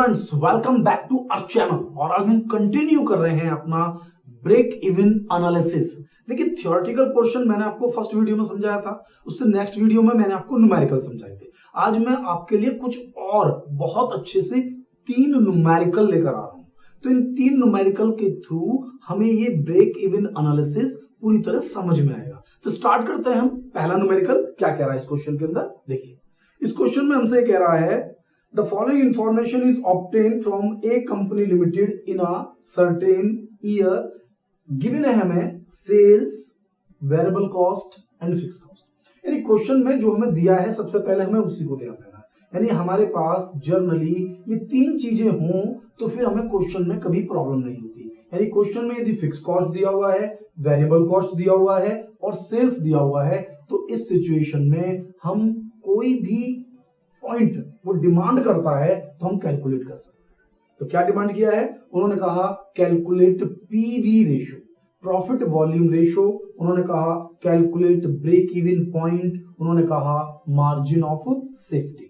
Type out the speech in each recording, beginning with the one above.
Friends, welcome back to our channel. और आज हम कंटिन्यू कर रहे हैं अपना ब्रेक इवन एनालिसिस। देखिए, थियोरेटिकल पोर्शन मैंने आपको फर्स्ट वीडियो में समझाया था, उससे नेक्स्ट वीडियो में मैंने आपको न्यूमेरिकल समझाए थे। आज मैं आपके लिए कुछ और बहुत अच्छे से 3 न्यूमेरिकल लेकर आ रहा हूं। तो इन 3 न्यूमेरिकल के थ्रू हमें ये ब्रेक इवन एनालिसिस पूरी तरह समझ में आएगा। तो स्टार्ट करते हैं हम। पहला न्यूमेरिकल क्या कह रहा है इस क्वेश्चन के अंदर, देखिए। इस क्वेश्चन में हमसे कह रहा है The following information is obtained from a company limited in a certain year. Given है हमें sales, variable cost and fixed cost. यानी क्वेश्चन में जो हमें दिया है सबसे पहले हमें उसी को ध्यान देना है। यानी हमारे पास जर्नली ये 3 चीजें हों तो फिर हमें क्वेश्चन में कभी प्रॉब्लम नहीं होती। यानी क्वेश्चन में यदि फिक्स कॉस्ट दिया हुआ है, वेरिएबल कॉस्ट दिया हुआ है और सेल्स दिया हुआ है, तो इस सिचुएशन में हम कोई भी पॉइंट वो डिमांड करता है तो हम कैलकुलेट कर सकते हैं। तो क्या डिमांड किया है उन्होंने? कहा calculate PV ratio, profit volume ratio. उन्होंने कहा कैलकुलेट ब्रेक इवन पॉइंट। उन्होंने कहा मार्जिन ऑफ सेफ्टी।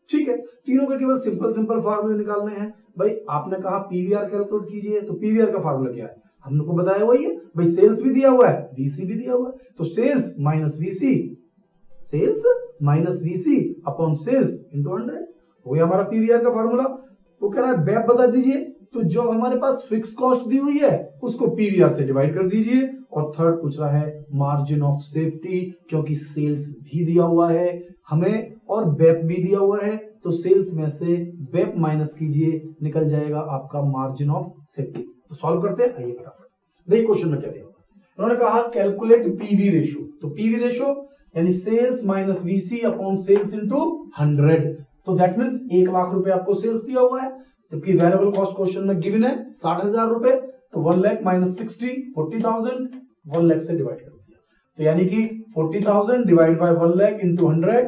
ठीक है, तीनों के केवल सिंपल फार्मूले निकालने हैं। भाई आपने कहा पीवीआर कैलकुलेट कीजिए, तो पीवीआर का फार्मूला क्या है हमने को बताया वही है। भाई सेल्स भी दिया हुआ है, वीसी भी दिया हुआ है, तो sales minus VC, sales minus VC upon sales into 100 हो गया हमारा पीवीआर का फार्मूला। वो कह रहा है बैप बता दीजिए, तो जो हमारे पास फिक्स कॉस्ट दी हुई है उसको पीवीआर से डिवाइड कर दीजिए। और थर्ड पूछ रहा है मार्जिन ऑफ सेफ्टी, क्योंकि सेल्स भी दिया हुआ है हमें और बैप भी दिया हुआ है, तो सेल्स में से बैप माइनस कीजिए, निकल जाएगा आपका मार्जिन ऑफ सेफ्टी। तो सॉल्व करते हैं, आइए फटाफट। देखिए क्वेश्चन में क्या दिया, उन्होंने कहा कैलकुलेट पीवी रेशो। तो पीवी रेशो यानी sales minus VC upon sales into 100। तो दैट मींस 1 लाख रुपए आपको सेल्स दिया हुआ है, जबकि वेरिएबल कॉस्ट क्वेश्चन में गिवन है 60,000 रुपए। तो 1 लाख माइनस 60, 40,000, 1 लाख से डिवाइड कर दिया। तो यानी कि 40,000 डिवाइड बाय 1 लाख इंटू 100,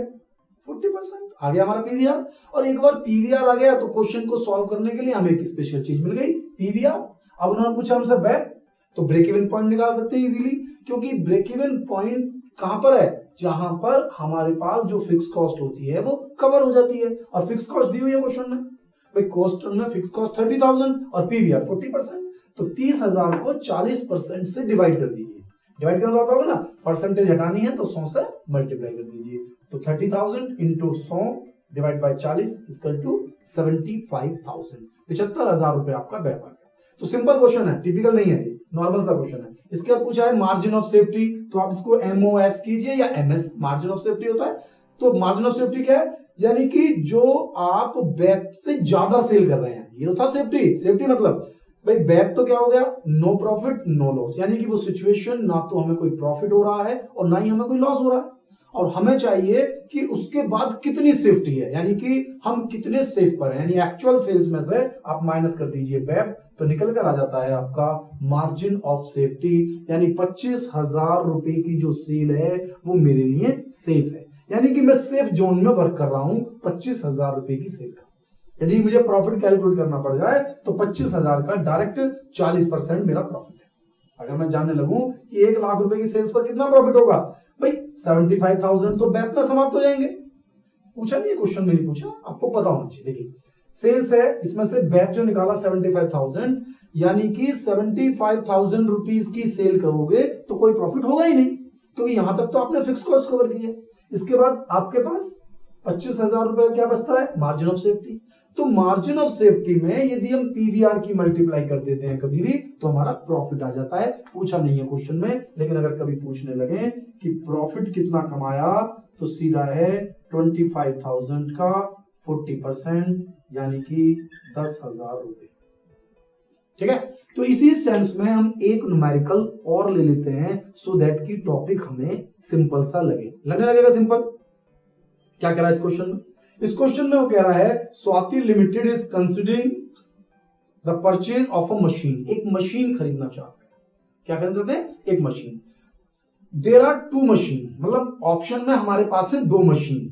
40% आ गया हमारा पीवीआर। और एक बार पीवीआर आ गया तो क्वेश्चन को सॉल्व करने के लिए हमें एक स्पेशल चीज मिल गई, पीवीआर। अब उन्होंने पूछा हमसे बैप, तो ब्रेक इवन पॉइंट निकाल सकते हैं इजीली, क्योंकि ब्रेक इवन पॉइंट कहां पर है? जहां पर हमारे पास जो फिक्स कॉस्ट होती है वो कवर हो जाती है। और फिक्स कॉस्ट दी हुई है क्वेश्चन में, भाई कॉस्ट में फिक्स कॉस्ट 30,000 और पीवीआर 40%। तो 30,000 को 40% से डिवाइड कर दीजिए। डिवाइड करना होता होगा ना, परसेंटेज हटानी है तो 100 से मल्टीप्लाई कर दीजिए। तो 30,000 into 100 divide by 40 equal to 75,000, 75,000 रुपए आपका बैप आ गया। तो सिंपल क्वेश्चन है, टिपिकल नहीं है, नॉर्मल सा क्वेश्चन है। इसके बाद पूछा है मार्जिन ऑफ सेफ्टी, तो आप इसको एमओएस कीजिए या एमएस, मार्जिन ऑफ सेफ्टी होता है। तो मार्जिन ऑफ सेफ्टी क्या है? यानी कि जो आप बैप से ज्यादा सेल कर रहे हैं, ये तो था सेफ्टी। सेफ्टी मतलब भाई बैप तो क्या हो गया? नो प्रॉफिट नो लॉस, यानी कि वो सिचुएशन ना तो हमें कोई प्रॉफिट हो रहा है और ना ही हमें कोई लॉस हो रहा है, और हमें चाहिए कि उसके बाद कितनी सेफ्टी है, यानी कि हम कितने सेफ पर हैं। यानी एक्चुअल सेल्स में से आप माइनस कर दीजिए बैप, तो निकल कर आ जाता है आपका मार्जिन ऑफ सेफ्टी। यानी 25,000 रुपए की जो सेल है वो मेरे लिए सेफ है, यानी कि मैं सेफ जोन में वर्क कर रहा हूं 25,000 रुपए की सेल का। यदि मुझे प्रॉफिट कैलकुलेट करना पड़ जाए तो 25,000 का डायरेक्ट 40% मेरा प्रॉफिट है। अगर मैं जानने लगूं कि 1 लाख रुपए की सेल्स पर कितना प्रॉफिट होगा, भाई 75,000 तो बैप में समाप्त हो जाएंगे। पूछा नहीं है क्वेश्चन में, नहीं पूछा, आपको पता होना चाहिए। देखिए सेल्स है, इसमें से बैप जो निकाला 75,000, यानी कि 75,000 रुपीज की सेल करोगे तो कोई प्रॉफिट होगा ही नहीं, क्योंकि यहां तक तो आपने फिक्स कॉस्ट कवर की है। इसके बाद आपके पास 25,000 रुपए क्या बचता है? Margin of safety. तो मार्जिन ऑफ सेफ्टी में यदि हम पीवीआर की मल्टीप्लाई कर देते हैं कभी भी, तो हमारा प्रॉफिट आ जाता है। पूछा नहीं है क्वेश्चन में, लेकिन अगर कभी पूछने लगे कि प्रॉफिट कितना कमाया, तो सीधा है 25,000 का 40%, यानी कि 10,000 रुपए। ठीक है, तो इसी सेंस में हम एक न्यूमेरिकल और ले लेते हैं, सो दैट की टॉपिक हमें सिंपल सा लगने लगेगा सिंपल। क्या कह रहा है इस क्वेश्चन में? इस क्वेश्चन में वो कह रहा है Swati limited is considering the purchase of a machine. एक मशीन खरीदना चाहते हैं। क्या खरीदना चाहते हैं? एक मशीन। देयर आर 2 मशीन, मतलब ऑप्शन में हमारे पास है 2 machine.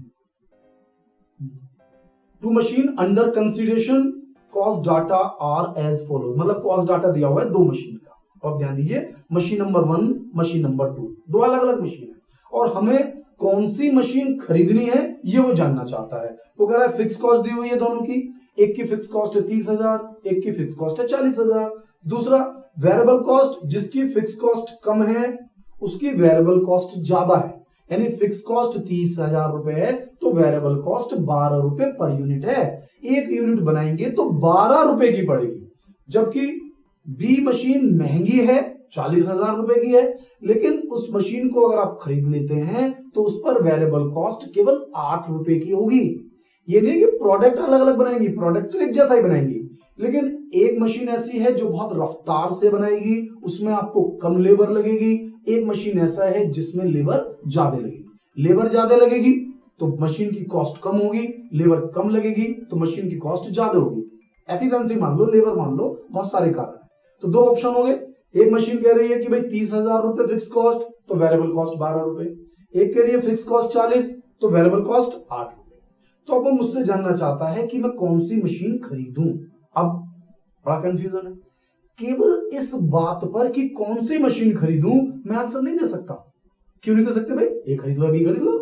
2 machine under consideration, cost data are as follow, मतलब कॉस्ट डाटा दिया हुआ है 2 मशीन का। और ध्यान दीजिए, मशीन नंबर 1, मशीन नंबर 2, 2 अलग अलग मशीन है, और हमें कौन सी मशीन खरीदनी है ये वो जानना चाहता है। वो कह रहा है फिक्स कॉस्ट दी हुई है दोनों की, एक की फिक्स कॉस्ट है 30,000, एक की फिक्स कॉस्ट है 40,000। दूसरा वेरिएबल कॉस्ट, जिसकी फिक्स कॉस्ट कम है उसकी वेरिएबल कॉस्ट ज्यादा है, यानी फिक्स कॉस्ट 30,000 रुपए है तो वेरिएबल कॉस्ट 12 रुपए पर यूनिट है। एक यूनिट बनाएंगे तो 12 रुपए की पड़ेगी, जबकि बी मशीन महंगी है 40,000 रुपए की है, लेकिन उस मशीन को अगर आप खरीद लेते हैं तो उस पर वेरिएबल कॉस्ट केवल 8 रुपए की होगी। ये नहीं कि प्रोडक्ट अलग अलग बनाएंगी, प्रोडक्ट तो एक जैसा ही बनाएंगी, लेकिन एक मशीन ऐसी है जो बहुत रफ्तार से बनाएगी, उसमें आपको कम लेबर लगेगी। एक मशीन ऐसा है जिसमें लेबर ज्यादा लगेगी। लेबर ज्यादा लगेगी तो मशीन की कॉस्ट कम होगी, लेबर कम लगेगी तो मशीन की कॉस्ट ज्यादा होगी। एफिशिएंसी मान लो, लेबर मान लो, बहुत सारे कारण है। तो दो ऑप्शन हो गए। एक मशीन कह रही है कि भाई 30,000 रुपए फिक्स कॉस्ट तो वेरिएबल कॉस्ट 12 रुपए, एक कह रही है फिक्स कॉस्ट 40 तो वेरिएबल कॉस्ट 8 रुपए। तो अब वो मुझसे जानना चाहता है कि मैं कौन सी मशीन खरीदूं। अब बड़ा कंफ्यूजन है, केवल इस बात पर कि कौन सी मशीन खरीदूं मैं आंसर नहीं दे सकता। क्यों नहीं दे सकते भाई? ए खरीद लो, बी खरीद लो।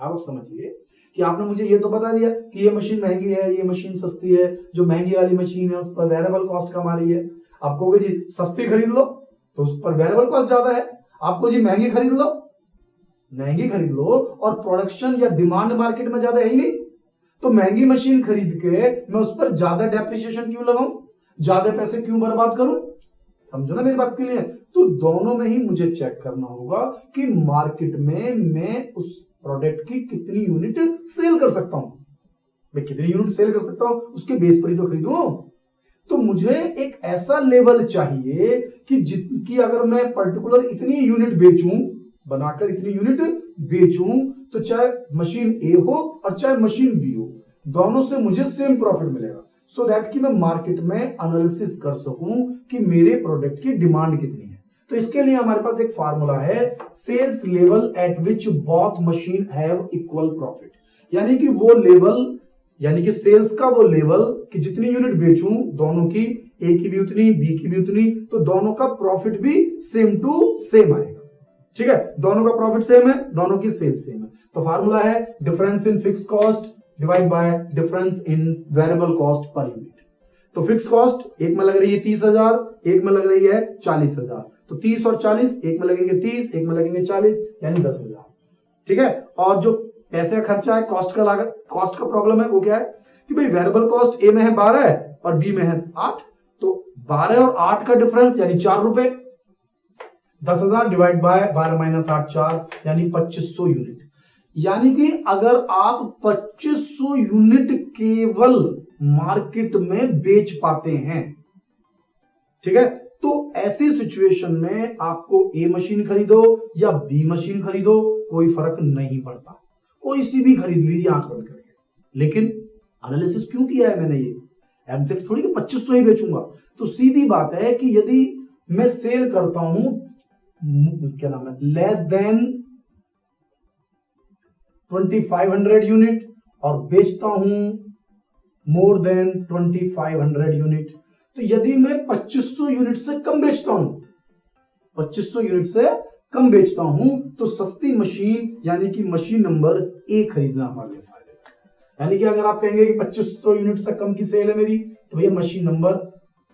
आप समझिए कि आपने मुझे ये तो बता दिया कि ये मशीन महंगी है, ये मशीन सस्ती है, जो महंगी वाली मशीन है उस पर वेरिएबल कॉस्ट कम आ रही है। आपको जी सस्ती खरीद लो तो उस पर वेरिएबल कॉस्ट ज्यादा है, आपको जी महंगी खरीद लो, महंगी खरीद लो और प्रोडक्शन या डिमांड मार्केट में ज्यादा है ही नहीं, तो महंगी मशीन खरीद के मैं उस पर ज्यादा डेप्रिसिएशन क्यों लगाऊं, ज्यादा पैसे क्यों बर्बाद करूं? समझो ना मेरी बात के लिए। तो दोनों में ही मुझे चेक करना होगा कि मार्केट में मैं उस प्रोडक्ट की कितनी यूनिट सेल कर सकता हूं। मैं कितनी यूनिट सेल कर सकता हूं उसके बेस पर ही तो खरीदूं। तो मुझे एक ऐसा लेवल चाहिए कि अगर मैं पर्टिकुलर इतनी यूनिट बेचूं, बनाकर इतनी यूनिट बेचूं, तो चाहे मशीन ए हो और चाहे मशीन बी हो, दोनों से मुझे सेम प्रॉफिट मिलेगा, सो दैट कि मैं मार्केट में एनालिसिस कर सकूं कि मेरे प्रोडक्ट की डिमांड कितनी है। तो इसके लिए हमारे पास एक फार्मूला है, sales level at which both machine have equal profit. यानी कि वो लेवल, यानी कि सेल्स का वो लेवल कि जितनी यूनिट बेचूं दोनों की, ए की भी उतनी, बी की भी उतनी, तो दोनों का प्रॉफिट भी सेम टू सेम आएगा। ठीक है, दोनों का प्रॉफिट सेम है, दोनों की सेल्स सेम है। तो फार्मूला है difference in fix cost divide by difference in variable cost per unit. तो फिक्स कॉस्ट एक में लग रही है 30,000, एक में लग रही है 40,000, तो 30 और 40, एक में लगेंगे 30, एक में लगेंगे 40, यानी 10,000। ठीक है, और जो पैसे का खर्चा है, कॉस्ट का लागत, कॉस्ट का प्रॉब्लम है, वो क्या है कि भाई वेरिएबल कॉस्ट ए में है 12 है और बी में है 8, तो 12 और 8 का डिफरेंस यानी 4 रुपए, 10,000 डिवाइड बाय 12 माइनस 8 4, यानी 2500 यूनिट। यानी कि अगर आप 2500 यूनिट केवल मार्केट में बेच पाते हैं, ठीक है, तो ऐसी सिचुएशन में आपको ए मशीन खरीदो या बी मशीन खरीदो कोई फर्क नहीं पड़ता, कोई सी भी खरीद लीजिए आंख बंद करके। लेकिन एनालिसिस क्यों किया है मैंने, ये एग्जैक्ट थोड़ी कि 2500 ही बेचूंगा। तो सीधी बात है कि यदि मैं सेल करता हूं, क्या नाम है, लेस देन 2500 यूनिट और बेचता हूं मोर देन 2500 यूनिट, तो यदि मैं 2500 यूनिट से कम बेचता हूं, 2500 यूनिट से कम बेचता हूं, तो सस्ती मशीन यानी कि मशीन नंबर ए खरीदना हमारे लिए फायदा। यानी कि अगर आप कहेंगे कि 2500 यूनिट से कम की सेल है मेरी, तो भैया मशीन नंबर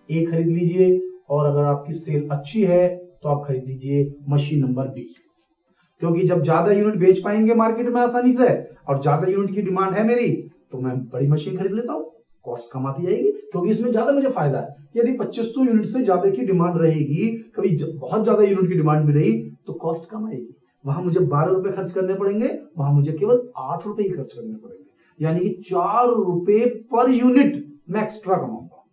ए खरीद लीजिए, और अगर आपकी सेल अच्छी है तो आप खरीद लीजिए मशीन नंबर बी। क्योंकि जब ज्यादा यूनिट बेच पाएंगे मार्केट में आसानी से और ज्यादा यूनिट की डिमांड है मेरी, तो मैं बड़ी मशीन खरीद लेता हूं, कॉस्ट कम आती जाएगी, क्योंकि इसमें ज्यादा मुझे फायदा है। यदि 2500 यूनिट से ज्यादा की डिमांड रहेगी, कभी बहुत ज्यादा यूनिट की डिमांड भी रही, तो कॉस्ट कम आएगी। वहां मुझे 12 रुपए खर्च करने पड़ेंगे, वहां मुझे केवल 8 रुपए ही खर्च करने पड़ेंगे, यानी कि 4 रुपए पर यूनिट मैं एक्स्ट्रा कमाऊंगा,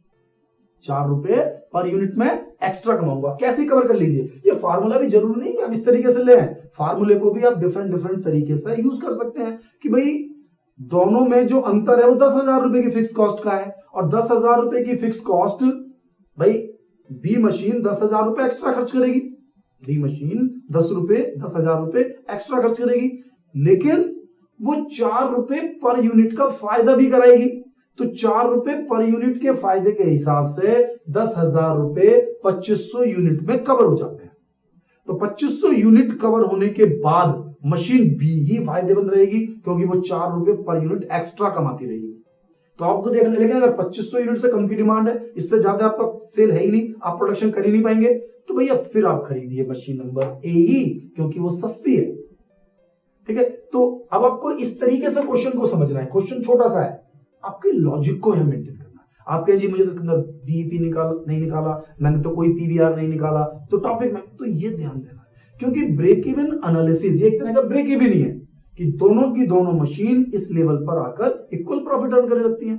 4 रुपए पर यूनिट में एक्स्ट्रा कमाऊंगा। कैसे कवर कर लीजिए, ये फार्मूला भी जरूरी नहीं कि आप इस तरीके से ले आए, फार्मूले को भी आप डिफरेंट तरीके से यूज कर सकते हैं कि भाई दोनों में जो अंतर है वो 10,000 रुपए की फिक्स कॉस्ट का है, और 10,000 रुपए की फिक्स कॉस्ट, भाई बी मशीन 10,000 रुपए एक्स्ट्रा खर्च करेगी, बी मशीन 10,000 रुपए एक्स्ट्रा खर्च करेगी, लेकिन वो 4 रुपए पर यूनिट का फायदा भी कराएगी। तो 4 रुपए पर यूनिट के फायदे के हिसाब से 10,000 रुपए 2500 यूनिट में कवर हो जाते हैं। तो 2500 यूनिट कवर होने के बाद मशीन बी ही फायदेमंद रहेगी क्योंकि वो 4 रुपए पर यूनिट एक्स्ट्रा कमाती रहेगी। तो आपको देखना, लेकिन अगर 2500 यूनिट से कम की डिमांड है, इससे ज्यादा आपका सेल है ही नहीं, आप प्रोडक्शन कर ही नहीं पाएंगे, तो भैया फिर आप खरीदिए मशीन नंबर ए ही, क्योंकि वो सस्ती है। ठीक है, तो अब आपको इस तरीके से क्वेश्चन को समझना है। क्वेश्चन छोटा सा है, आपके लॉजिक को यहां मेंटेन करना है। आप कहें जी मुझे तो अंदर बीईपी नहीं निकाला, मैंने तो कोई पीवीआर नहीं निकाला, तो टॉपिक में तो ये ध्यान देना, क्योंकि ब्रेक इवन एनालिसिस ये एक तरह का ब्रेक इवन ही है कि दोनों की दोनों मशीन इस लेवल पर आकर इक्वल प्रॉफिट अर्न करने लगती हैं।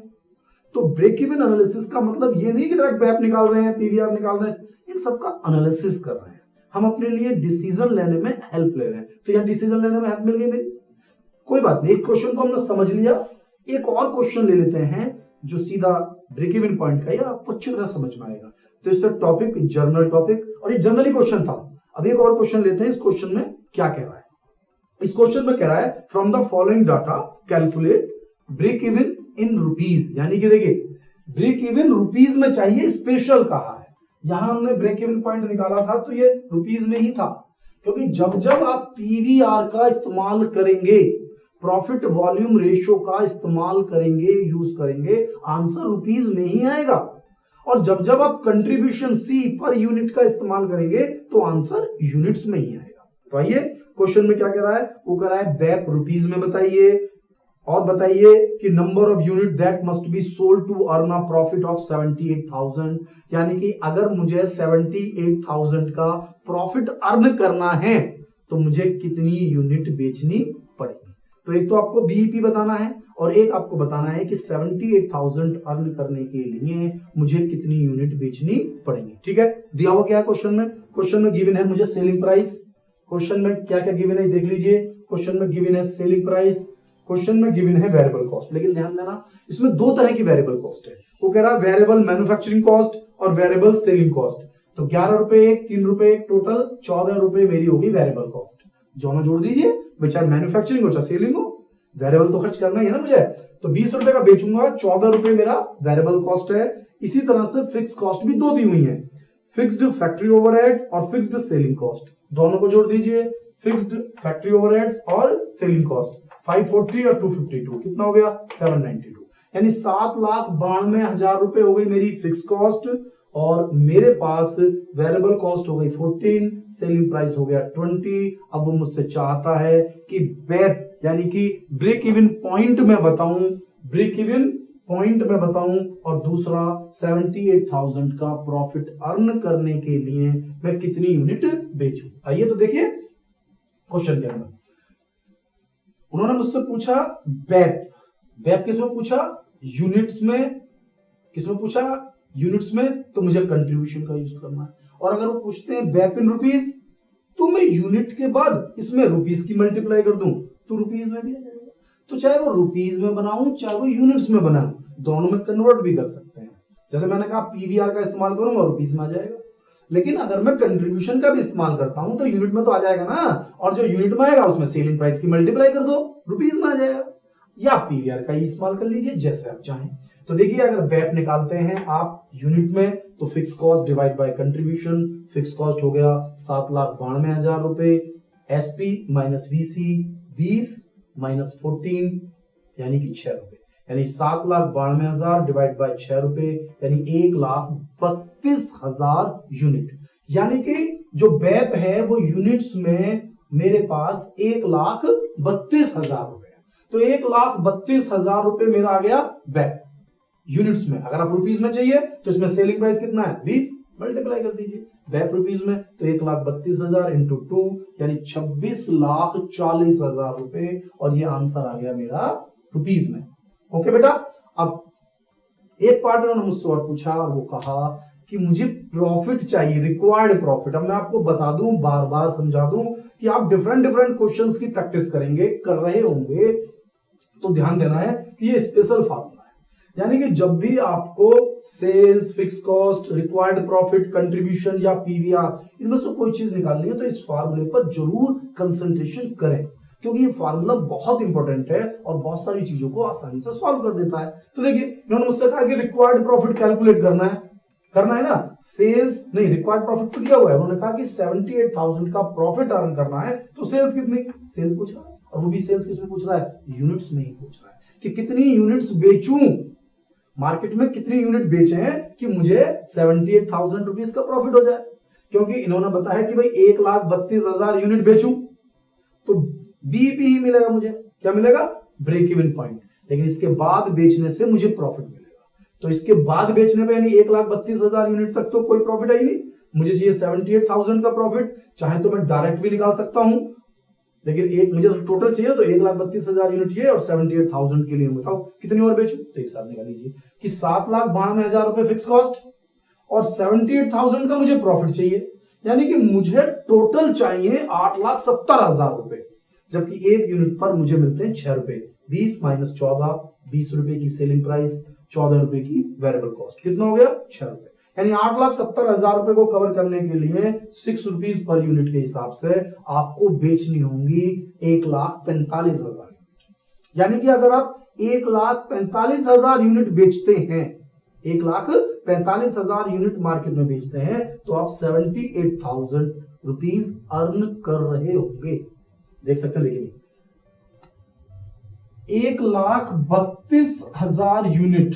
तो ब्रेक इवन एनालिसिस का मतलब ये नहीं कि डायरेक्ट बैप निकाल रहे हैं, पीवीआर निकाल रहे हैं, इन सबका एनालिसिस कर रहे हैं। हम अपने लिए डिसीजन लेने में हेल्प ले रहे हैं। तो यहां डिसीजन लेने में हेल्प मिल गई मेरी, कोई बात नहीं। एक क्वेश्चन को हमने समझ लिया, एक और क्वेश्चन ले लेते हैं जो सीधा ब्रेक इवन पॉइंट का, या आपको अच्छी तरह समझ में आएगा। तो इससे टॉपिक जर्नल टॉपिक, और ये जनरली क्वेश्चन था। अब एक और क्वेश्चन लेते हैं। इस क्वेश्चन में क्या कह रहा है? इस क्वेश्चन में कह रहा है from the following data calculate break even in rupees, यानी कि देखिए ब्रेक इवन रुपीज में चाहिए, स्पेशल कहा है। यहां हमने ब्रेक इवन पॉइंट निकाला था तो ये रुपीज में ही था, क्योंकि जब जब आप पीवीआर का इस्तेमाल करेंगे, प्रॉफिट वॉल्यूम रेशियो का इस्तेमाल करेंगे, यूज करेंगे, आंसर रुपीज में ही आएगा। और जब जब आप कंट्रीब्यूशन सी पर यूनिट का इस्तेमाल करेंगे तो आंसर यूनिट्स में ही आएगा। तो आइए क्वेश्चन में क्या कह रहा है, वो कह रहा है बैप रुपीज में बताइए, और बताइए कि number of unit that must be sold to earn a profit of 78,000, यानी कि अगर मुझे 78,000 का प्रॉफिट अर्न करना है तो मुझे कितनी यूनिट बेचनी पड़ेगी। तो एक तो आपको बीईपी बताना है और एक आपको बताना है कि 78,000 अर्न करने के लिए मुझे कितनी यूनिट बेचनी पड़ेगी। ठीक है, दिया हुआ क्या है क्वेश्चन में? क्वेश्चन में गिवन है मुझे सेलिंग प्राइस। क्वेश्चन में क्या क्या गिवन है देख लीजिए। क्वेश्चन में गिवन है सेलिंग प्राइस, क्वेश्चन में गिवन है वेरिएबल कॉस्ट। लेकिन ध्यान देना, इसमें दो तरह की वेरिएबल कॉस्ट है। वो कह रहा है वेरिएबल मैन्युफैक्चरिंग कॉस्ट और वेरिएबल सेलिंग कॉस्ट। तो 11 रुपए 3 रुपए टोटल 14 रुपए मेरी होगी वेरिएबल कॉस्ट। दोनों जोड़ दीजिए, चाहे मैन्युफैक्चरिंग हो चाहे सेलिंग हो, वेरिएबल तो खर्च करना ही है ना मुझे। तो 20 रुपए का बेचूंगा, 14 रुपए मेरा वेरिएबल कॉस्ट है। इसी तरह से फिक्स कॉस्ट भी दो दी हुई है, फिक्स्ड फैक्ट्री ओवरहेड्स और फिक्स्ड सेलिंग कॉस्ट। दोनों को जोड़ दीजिए, फिक्स्ड फैक्ट्री ओवरहेड्स और सेलिंग कॉस्ट 540 और 252 कितना हो गया 792, यानी 7,92,000 रुपए हो गई मेरी फिक्स कॉस्ट, और मेरे पास वेरिएबल कॉस्ट हो गई 14, सेलिंग प्राइस हो गया 20। अब वो मुझसे चाहता है कि बैप यानी कि ब्रेक इवन पॉइंट में बताऊं, ब्रेक इवन पॉइंट में बताऊं, और दूसरा 78,000 का प्रॉफिट अर्न करने के लिए मैं कितनी यूनिट बेचूं। आइए तो देखिए क्वेश्चन के अंदर उन्होंने मुझसे पूछा बैप, बैप किसमें पूछा? यूनिट्स में। किसमें पूछा? यूनिट्स में। तो मुझे कंट्रीब्यूशन का यूज करना है। और अगर वो पूछते हैं बैप इन रुपीज, तो मैं यूनिट के बाद इसमें रुपीज की मल्टीप्लाई कर दूं तो रुपीज में भी आ जाएगा। तो चाहे वो रुपीज में बनाऊं चाहे वो यूनिट्स में बनाऊं, दोनों में कन्वर्ट भी कर सकते हैं। जैसे मैंने कहा पीवीआर का इस्तेमाल करूंगा रुपीज में आ जाएगा, लेकिन अगर मैं कंट्रीब्यूशन का भी इस्तेमाल करता हूं तो यूनिट में तो आ जाएगा ना, और जो यूनिट में आएगा उसमें सेलिंग प्राइस की मल्टीप्लाई कर दो, रुपीज में आ जाएगा। या पीवीआर का ही इस्तेमाल कर लीजिए जैसे आप चाहें। तो देखिए अगर बैप निकालते हैं आप यूनिट में तो fix cost divide by contribution, fix cost हो गया 7,92,000 रुपए, एसपी माइनस वीसी 20 माइनस 14 यानी कि 6 रुपए, यानी 7,92,000 डिवाइड बाय 6 रुपए यानी 1,32,000 यूनिट। यानी कि जो बैप है वो यूनिट्स में मेरे पास 1,32,000 रुपए। तो 1,32,000 रुपए मेरा आ गया बैप यूनिट्स में। अगर आप रुपीज में चाहिए तो इसमें सेलिंग प्राइस कितना है 20, मल्टीप्लाई कर दीजिए बैप रुपीज में, तो 1,32,000 इंटू 2 यानी 26,40,000 रुपए, और ये आंसर आ गया मेरा रुपीज में। ओके बेटा, अब एक पार्ट उन्होंने मुझसे और पूछा और वो कहा कि मुझे प्रॉफिट चाहिए, रिक्वायर्ड प्रॉफिट। अब मैं आपको बता दूं, बार बार समझा दूं कि आप डिफरेंट क्वेश्चंस की प्रैक्टिस करेंगे, कर रहे होंगे, तो ध्यान देना है कि ये स्पेशल फार्मूला है। यानी कि जब भी आपको sales, fix cost, required profit, contribution या पीवीआर इनमें से कोई चीज निकालनी है तो इस फार्मूले पर जरूर कंसंट्रेशन करें, क्योंकि ये फार्मूला बहुत इंपॉर्टेंट है और बहुत सारी चीजों को आसानी से सॉल्व कर देता है। तो देखिए इन्होंने मुझसे कहा कि रिक्वायर्ड प्रॉफिट कैलकुलेट करना है। करना है ना, सेल्स नहीं, रिक्वायर्ड प्रॉफिट तो दिया हुआ है, उन्होंने कहा कि 78,000 का प्रॉफिट अर्न करना है, तो सेल्स कितनी, सेल्स पूछ रहा है, और वो भी सेल्स किसमें पूछ रहा है, यूनिट्स में ही पूछ रहा है कि कितनी यूनिट्स बेचूं, मार्केट में कितनी यूनिट बेचे हैं कि मुझे 78,000 रुपीज का प्रॉफिट हो जाए, क्योंकि इन्होंने बताया कि भाई 1,32,000 यूनिट बेचूं तो बीईपी ही मिलेगा मुझे, क्या मिलेगा, ब्रेक इवन पॉइंट, लेकिन इसके बाद बेचने से मुझे प्रॉफिट मिलेगा, तो इसके बाद बेचने पे यानी 1,32,000 यूनिट तक तो कोई प्रॉफिट है ही नहीं, मुझे चाहिए 78,000 का प्रॉफिट, चाहे तो मैं डायरेक्ट भी निकाल सकता हूं, लेकिन एक मुझे तो टोटल चाहिए, तो 1,32,000 यूनिट ये और 78,000 के लिए बताओ कितनी और बेचूं, तो एक साथ निकाल लीजिए कि 7,92,000 रुपए फिक्स कॉस्ट और 78,000 का मुझे प्रॉफिट चाहिए, यानी कि मुझे टोटल चाहिए 8,70,000 रुपए, जबकि एक यूनिट पर मुझे मिलते हैं 6 रुपए, 20 माइनस 14, 20 रुपए की सेलिंग प्राइस, 14 रुपए की वेरिएबल कॉस्ट, कितना हो गया, 6 रुपए, यानी 8,70,000 रुपए को कवर करने के लिए 6 रुपीज पर यूनिट के हिसाब से आपको बेचनी होंगी 1,45,000, यानी कि अगर आप 1,45,000 यूनिट बेचते हैं, 1,45,000 यूनिट मार्केट में बेचते हैं, तो आप 78,000 रुपीज अर्न कर रहे होंगे, देख सकते हैं, देखिए 1,32,000 यूनिट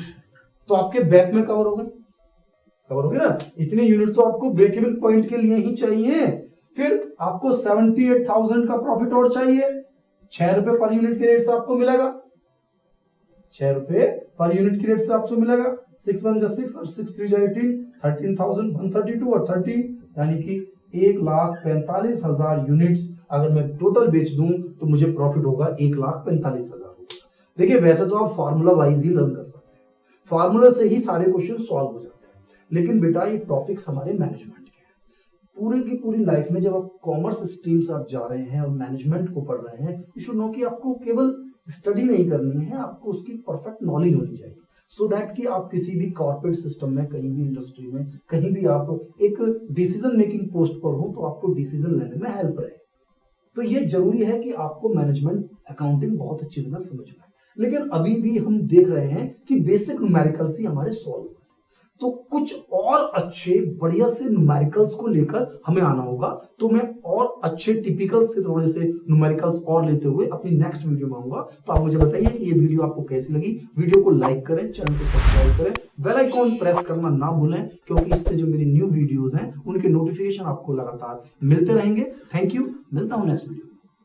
तो आपके बैक में कवर हो गए ना, इतने यूनिट तो आपको ब्रेक इवन पॉइंट के लिए ही चाहिए, फिर आपको 78,000 का प्रॉफिट और चाहिए, 6 रुपए पर यूनिट के रेट से आपको मिलेगा, 6 रुपए पर यूनिट के रेट से आपको मिलेगा, 6 1 जा 6 और 6 3 जा 18, 13,132 और 13, यानी कि 1,45,000 यूनिट्स अगर मैं टोटल बेच दूं तो मुझे प्रॉफिट होगा 1,45,000 रुपए। देखिए वैसे तो आप फार्मूला वाइज ही लर्न कर सकते हैं, फार्मूला से ही सारे क्वेश्चन सॉल्व हो जाते हैं, लेकिन बेटा ये टॉपिक्स हमारे मैनेजमेंट के हैं, पूरी की पूरी लाइफ में जब आप कॉमर्स स्ट्रीम से आप जा रहे हैं और मैनेजमेंट को पढ़ रहे हैं, यू शुड नो कि आपको केवल स्टडी नहीं करनी है, आपको उसकी परफेक्ट नॉलेज होनी चाहिए, सो दैट कि आप किसी भी कॉर्पोरेट सिस्टम में, कहीं भी इंडस्ट्री में, कहीं भी आप एक डिसीजन मेकिंग पोस्ट पर हो तो आपको डिसीजन लेने में हेल्प रहे। तो ये जरूरी है कि आपको मैनेजमेंट अकाउंटिंग बहुत अच्छी तरह समझना है, लेकिन अभी भी हम देख रहे हैं कि बेसिक न्यूमेरिकल्स ही हमारे सॉल्व हुए, तो कुछ और अच्छे बढ़िया से न्यूमेरिकल्स को लेकर हमें आना होगा, तो मैं और अच्छे टिपिकल से थोड़े से न्यूमेरिकल्स और लेते हुए अपनी नेक्स्ट वीडियो में आऊंगा। तो आप मुझे बताइए कि ये वीडियो आपको कैसी लगी, वीडियो को लाइक करें, चैनल को सब्सक्राइब करें, बेल आइकॉन प्रेस करना ना भूलें, क्योंकि इससे जो मेरी न्यू वीडियोस हैं उनके नोटिफिकेशन आपको लगातार मिलते रहेंगे। थैंक यू, मिलता हूं नेक्स्ट वीडियो।